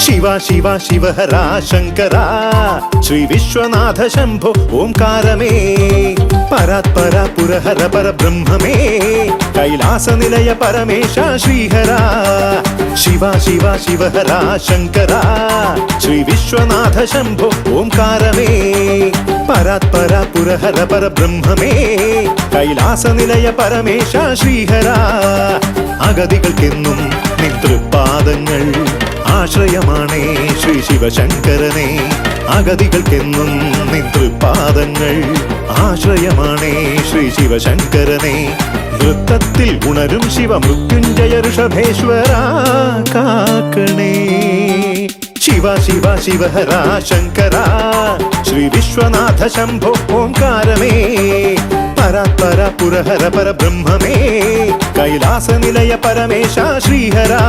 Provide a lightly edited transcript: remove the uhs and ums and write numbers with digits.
शिव शिव शिवहरा शंकरा श्री विश्वनाथ शंभो ओंकार मे परात्परा पुरहर पर ब्रह्म मे कैलास निलय परमेश श्रीहरा शिव शिव शिवहरा शंकरा श्री विश्वनाथ शंभो ओंकार मे परात्परा पुरहर पर ब्रह्म मे कैलास निलय परमेश श्रीहरा അഗതികൾക്കെന്നും നിൻ തൃപ്പാദങ്ങൾ ആശ്രയമാണേ ശ്രീ ശിവശങ്കരനെ അഗതികൾക്കെന്നും നിൻ തൃപ്പാദങ്ങൾ ആശ്രയമാണേ ശ്രീ ശിവശങ്കരനെ നൃത്തത്തിൽ ഉണരും ശിവമൃത്യുഞ്ജയ ഋഷഭേശ്വര കാക്കണേ शिव शिव शिवहरा शंकरा श्री विश्वनाथ शंभो ओंकार मे परात्परा पुरहर पर ब्रह्म मे कैलास निलय परमेश श्रीहरा